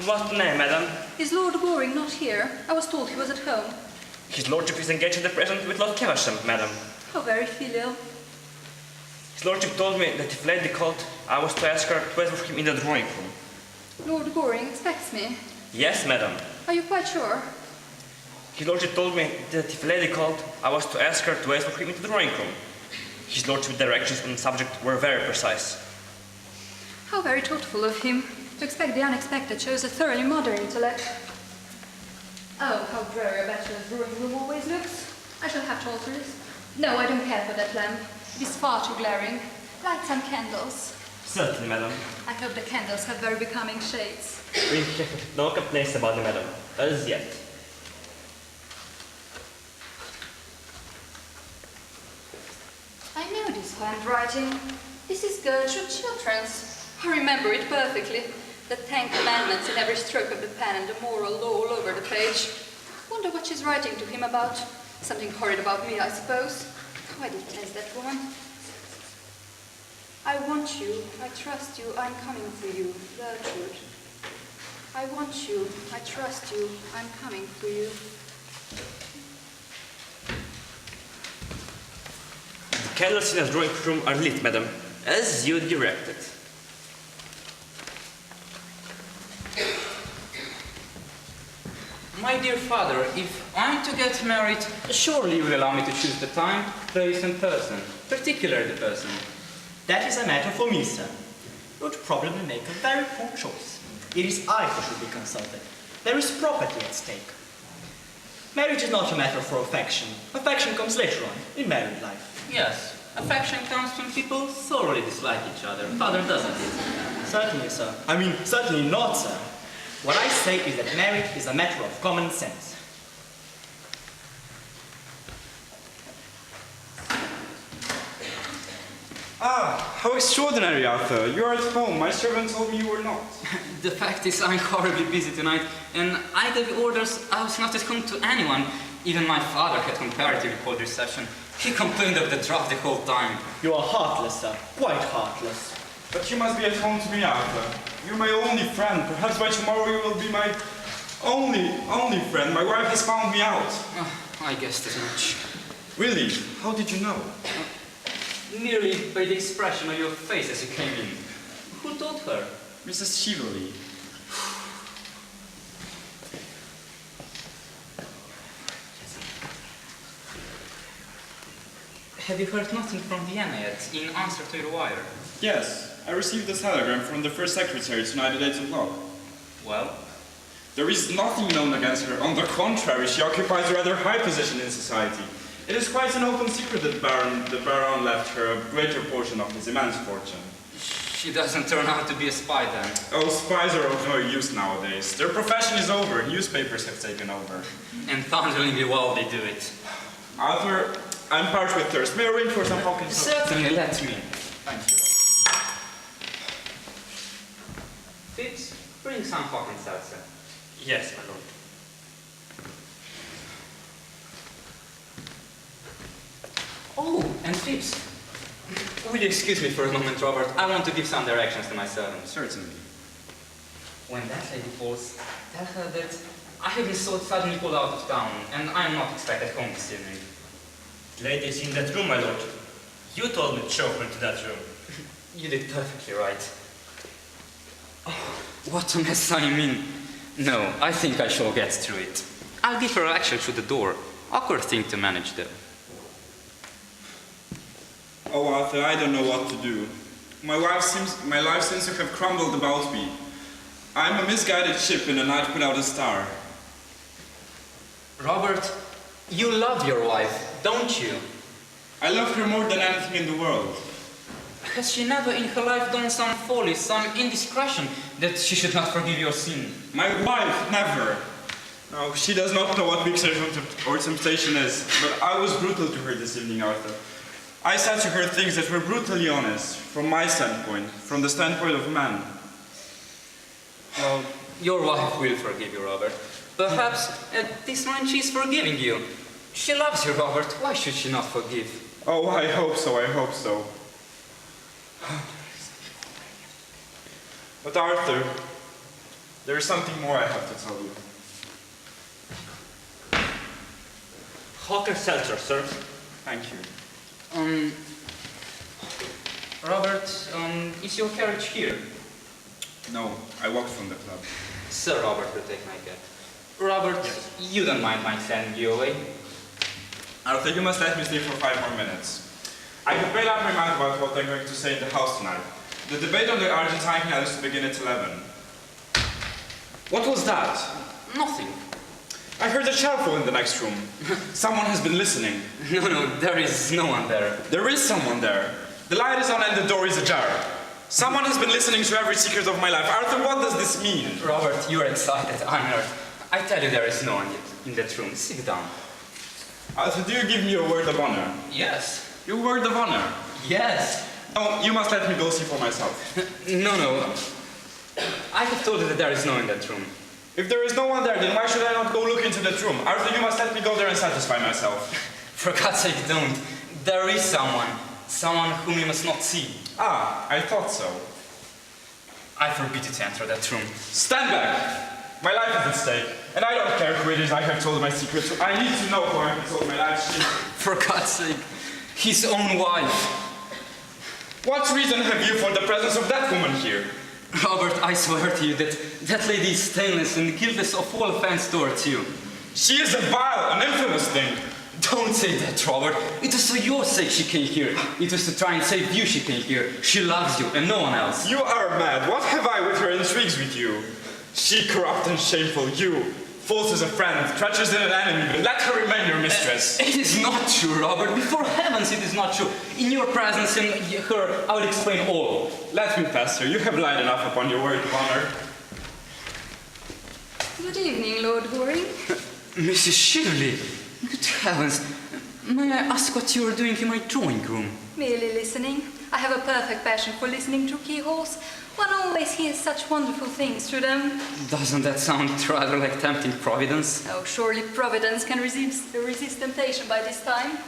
What name, madam? Is Lord Goring not here? I was told he was at home. His lordship is engaged at present with Lord Keversham, madam. How very filial. His lordship told me that if Lady called, I was to ask her to wait for him in the drawing room. Lord Goring expects me. Yes, madam. Are you quite sure? His lordship told me that if Lady called, I was to ask her to wait for him in the drawing room. His lordship's directions on the subject were very precise. How very thoughtful of him. To expect the unexpected shows a thoroughly modern intellect. Oh, how dreary a bachelor's drawing room always looks. I shall have to alter this. No, I don't care for that lamp. It is far too glaring. Light some candles. Certainly, madam. I hope the candles have very becoming shades. We have no complaints about them, madam. As yet. I know this handwriting. This is Gertrude Chiltern's. I remember it perfectly. The 10 commandments in every stroke of the pen and the moral law all over the page. Wonder what she's writing to him about. Something horrid about me, I suppose. Oh, I detest that woman. I want you, I trust you, I'm coming for you, Gertrude. I want you, I trust you, I'm coming for you. The candles in the drawing room are lit, madam, as you directed. My dear father, if I'm to get married, surely you will allow me to choose the time, place and person, particularly the person. That is a matter for me, sir. You would probably make a very poor choice. It is I who should be consulted. There is property at stake. Marriage is not a matter for affection. Affection comes later on, in married life. Yes, affection comes when people thoroughly dislike each other. Father doesn't it? Certainly, sir. I mean, certainly not, sir. What I say is that marriage is a matter of common sense. Ah, how extraordinary, Arthur. You are at home. My servant told me you were not. The fact is I'm horribly busy tonight, and I gave orders I was not at home to anyone. Even my father had comparatively cold reception. He complained of the draft the whole time. You are heartless, sir. Quite heartless. But you must be at home to me, Arthur. You're my only friend. Perhaps by tomorrow you will be my only friend. My wife has found me out. I guessed as much. Really? How did you know? Merely by the expression of your face as you came in. Who told her? Mrs. Cheveley. Have you heard nothing from Vienna yet, in answer to your wire? Yes, I received a telegram from the first secretary tonight at 8 o'clock. Well? There is nothing known against her. On the contrary, she occupies a rather high position in society. It is quite an open secret that the Baron left her a greater portion of his immense fortune. She doesn't turn out to be a spy then. Oh, spies are of no use nowadays. Their profession is over. Newspapers have taken over. And thunderingly well they do it. Arthur, I'm parched with thirst. May I ring for some hot Certainly, let me. Thank you. Fitz, bring some hot and salsa. Yes, my lord. Oh, and Fitz, will you excuse me for a moment, Robert? I want to give some directions to my servant. Certainly. When that lady calls, tell her that I have been so suddenly pulled out of town, and I am not expected home this evening. The lady is in that room, my lord. You told me to show her into that room. You did perfectly right. Oh, what a mess I'm in. No, I think I shall get through it. I'll give her a lecture through the door. Awkward thing to manage, though. Oh, Arthur, I don't know what to do. My life seems to have crumbled about me. I'm a misguided ship in a night without a star. Robert, you love your wife, don't you? I love her more than anything in the world. Has she never in her life done some folly, some indiscretion, that she should not forgive your sin? My wife, never. No, she does not know what weakness or temptation is, but I was brutal to her this evening, Arthur. I said to her things that were brutally honest, from my standpoint, from the standpoint of man. Well, your wife will forgive you, Robert. Perhaps at this moment she is forgiving you. She loves you, Robert. Why should she not forgive? Oh, I hope so, I hope so. But Arthur, There is something more I have to tell you. Hawker Seltzer, sir. Thank you. Robert, is your carriage here? No, I walked from the club. Sir Robert will take my cab. Robert, you don't mind my sending you away? Arthur, you must let me stay for 5 more minutes. I have made up my mind about what I'm going to say in the house tonight. The debate on the Argentine canal is to begin at 11. What was that? Nothing. I heard a shout in the next room. Someone has been listening. No, there is no one there. There is someone there. The light is on and the door is ajar. Someone has been listening to every secret of my life. Arthur, what does this mean? Robert, you're excited. I'm hurt. I tell you there is no one in that room. Sit down. Arthur, do you give me your word of honor? Yes. Your word of honor? Yes. No, you must let me go see for myself. No. I have told you that there is no one in that room. If there is no one there, then why should I not go look into that room? Arthur, you must let me go there and satisfy myself. For God's sake, don't. There is someone. Someone whom you must not see. Ah, I thought so. I forbid you to enter that room. Stand back! My life is at stake, and I don't care who it is I have told my secret to. I need to know who I have told my life to. For God's sake, his own wife. What reason have you for the presence of that woman here? Robert, I swear to you that that lady is stainless and guiltless of all offense towards you. She is a vile, an infamous thing. Don't say that, Robert. It was for your sake she came here. It was to try and save you she came here. She loves you and no one else. You are mad. What have I with her intrigues with you? She corrupt and shameful. You, false as a friend, treacherous and an enemy. But let her remain your mistress. It is not true, Robert. Before heavens, it is not true. In your presence and her, I will explain all. Let me pass her. You have lied enough upon your word of honor. Good evening, Lord Goring. Mrs. Shirley, good heavens. May I ask what you are doing in my drawing room? Merely listening. I have a perfect passion for listening through keyholes. One always hears such wonderful things through them. Doesn't that sound rather like tempting Providence? Oh, surely Providence can resist temptation by this time.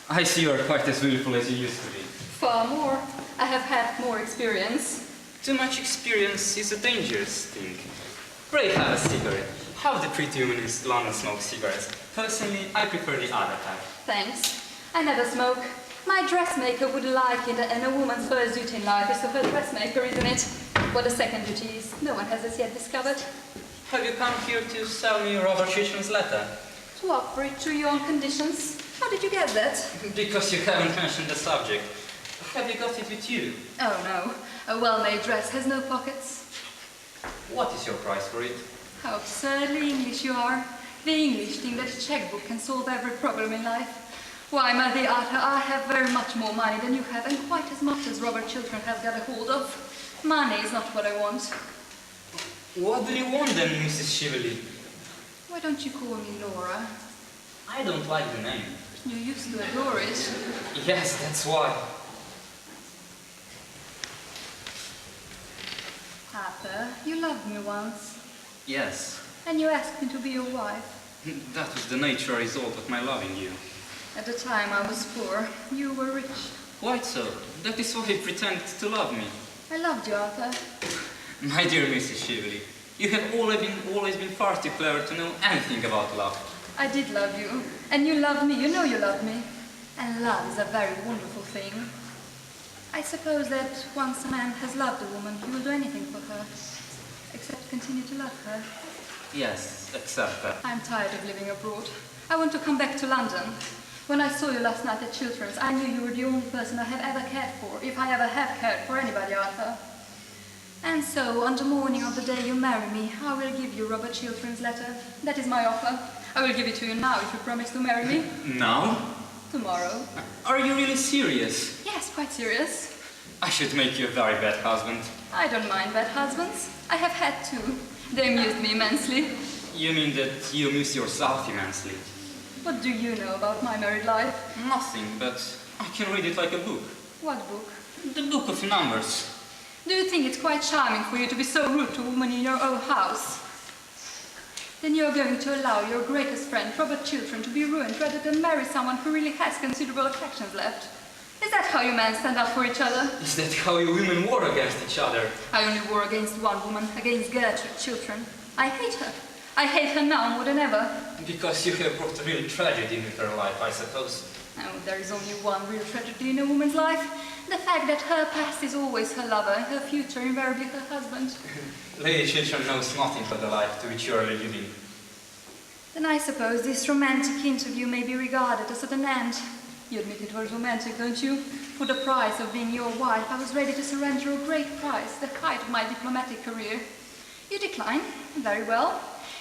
I see you are quite as willful as you used to be. Far more. I have had more experience. Too much experience is a dangerous thing. Pray have a cigarette. How the pretty women in London smoke cigarettes. Personally, I prefer the other type. Thanks. I never smoke. My dressmaker would like it, and a woman's first duty in life is to her dressmaker, isn't it? What a second duty is, no one has as yet discovered. Have you come here to sell me Robert Schishman's letter? To offer it to you on conditions. How did you get that? Because you haven't mentioned the subject. Have you got it with you? Oh no, a well-made dress has no pockets. What is your price for it? How absurdly English you are. The English think that a checkbook can solve every problem in life. Why, my dear Arthur, I have very much more money than you have, and quite as much as Robert Chiltern has got a hold of. Money is not what I want. What do you want then, Mrs. Shively? Why don't you call me Laura? I don't like the name. You used to adore it. Yes, that's why. Arthur, you loved me once, Yes. and you asked me to be your wife. That was the natural result of my loving you. At the time I was poor, you were rich. Quite so. That is why you pretended to love me. I loved you, Arthur. My dear Mrs. Shively, you have always been far too clever to know anything about love. I did love you, and you loved me, you know you loved me. And love is a very wonderful thing. I suppose that once a man has loved a woman, he will do anything for her, except continue to love her. Yes, except that. I'm tired of living abroad. I want to come back to London. When I saw you last night at Chiltern's, I knew you were the only person I have ever cared for, if I ever have cared for anybody, Arthur. And so, on the morning of the day you marry me, I will give you Robert Chiltern's letter. That is my offer. I will give it to you now if you promise to marry me. Now? Tomorrow. Are you really serious? Yes, quite serious. I should make you a very bad husband. I don't mind bad husbands. I have had two. They amused me immensely. You mean that you amuse yourself immensely? What do you know about my married life? Nothing, but I can read it like a book. What book? The book of numbers. Do you think it's quite charming for you to be so rude to a woman in your own house? Then you're going to allow your greatest friend, Robert Chiltern, to be ruined rather than marry someone who really has considerable attractions left. Is that how you men stand up for each other? Is that how you women war against each other? I only war against one woman, against Gertrude Chiltern. I hate her. I hate her now more than ever. Because you have brought a real tragedy into her life, I suppose. Oh, there is only one real tragedy in a woman's life. The fact that her past is always her lover and her future invariably her husband. Lady Chiltern knows nothing of the life to which you are alluding. Then I suppose this romantic interview may be regarded as at an end. You admit it was romantic, don't you? For the price of being your wife, I was ready to surrender a great price, the height of my diplomatic career. You decline? Very well.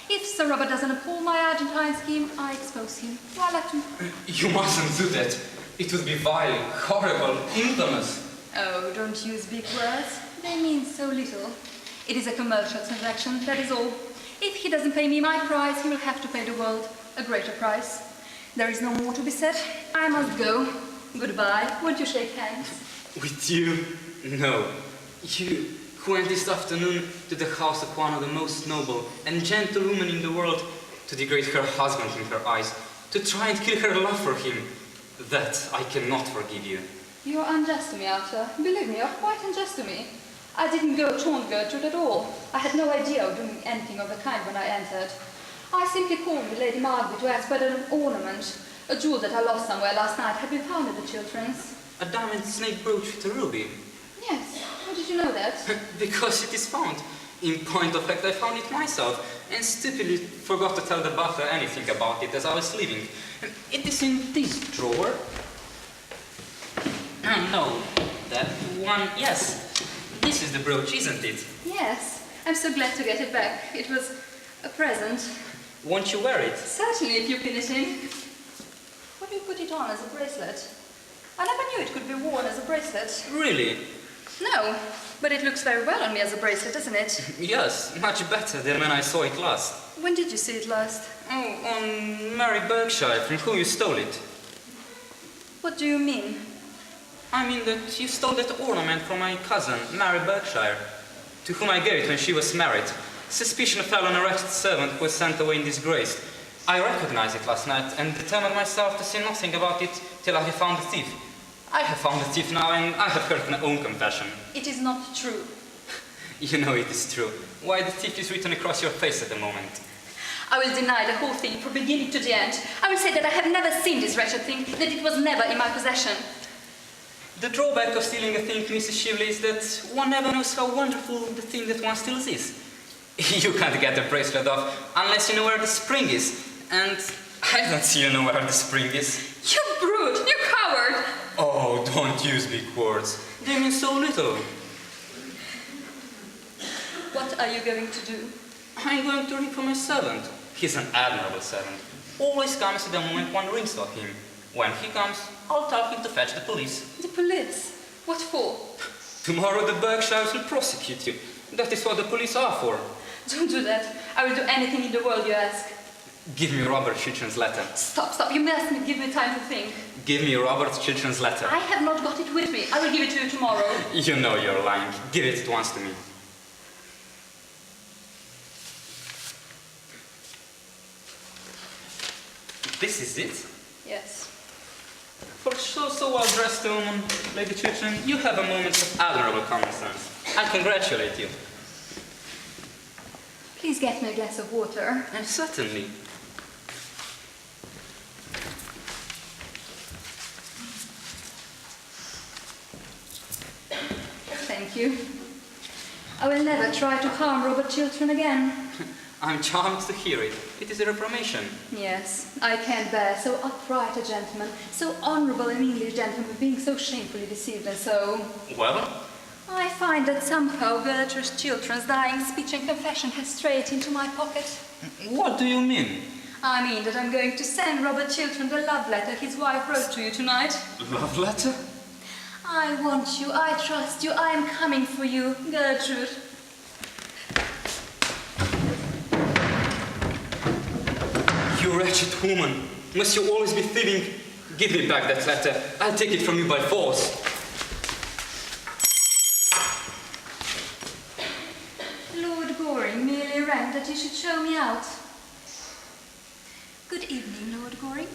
If Sir Robert doesn't uphold my Argentine scheme, I expose him. Voila tu. You mustn't do that. It would be vile, horrible, infamous. Oh, don't use big words. They mean so little. It is a commercial transaction, that is all. If he doesn't pay me my price, he will have to pay the world a greater price. There is no more to be said. I must go. Goodbye. Won't you shake hands? With you? No. You, who went this afternoon to the house of one of the most noble and gentle women in the world, to degrade her husband in her eyes, to try and kill her love for him. That I cannot forgive you. You are unjust to me, Arthur. Believe me, you are quite unjust to me. I didn't go to taunt Gertrude at all. I had no idea of doing anything of the kind when I entered. I simply called with Lady Margaret to ask whether an ornament, a jewel that I lost somewhere last night, had been found at the Chilterns. A diamond snake brooch with a ruby. Yes. How did you know that? Because it is found. In point of fact, I found it myself, and stupidly forgot to tell the butler anything about it as I was leaving. It is in this drawer. No, that one, yes. This is the brooch, isn't it? Yes. I'm so glad to get it back. It was a present. Won't you wear it? Certainly, if you pin it in. Would you put it on as a bracelet? I never knew it could be worn as a bracelet. Really? No, but it looks very well on me as a bracelet, doesn't it? Yes, much better than when I saw it last. When did you see it last? Oh, on Mary Berkshire, from whom you stole it. What do you mean? I mean that you stole that ornament from my cousin, Mary Berkshire, to whom I gave it when she was married. Suspicion fell on a wretched servant who was sent away in disgrace. I recognized it last night and determined myself to say nothing about it till I have found the thief. I have found the thief now, and I have heard my own confession. It is not true. You know it is true. Why, the thief is written across your face at the moment. I will deny the whole thing from beginning to the end. I will say that I have never seen this wretched thing, that it was never in my possession. The drawback of stealing a thing, Mrs. Shively, is that one never knows how wonderful the thing that one steals is. You can't get the bracelet off unless you know where the spring is. And I don't see you know where the spring is. You brute! You coward! Oh, don't use big words. They mean so little. What are you going to do? I'm going to ring for my servant. He's an admirable servant. Always comes at the moment one rings for him. When he comes, I'll tell him to fetch the police. The police? What for? Tomorrow the Berkshires will prosecute you. That is what the police are for. Don't do that. I will do anything in the world you ask. Give me Robert Chiltern's letter. Stop. You mustn't give me time to think. Give me Robert Chiltern's letter. I have not got it with me. I will give it to you tomorrow. You know you're lying. Give it at once to me. This is it? Yes. For so well dressed a woman, Lady Chiltern, you have a moment of admirable common sense. I congratulate you. Please get me a glass of water. And certainly. Thank you. I will never try to harm Robert Chiltern again. I'm charmed to hear it. It is a reformation. Yes, I can't bear so upright a gentleman, so honourable an English gentleman being so shamefully deceived and so... Well? I find that somehow Gertrude Chiltern's dying speech and confession has strayed into my pocket. What do you mean? I mean that I'm going to send Robert Chiltern the love letter his wife wrote to you tonight. Love letter? I want you, I trust you, I am coming for you, Gertrude. You wretched woman! Must you always be thieving? Give me back that letter. I'll take it from you by force. Lord Goring merely rang that you should show me out. Good evening, Lord Goring.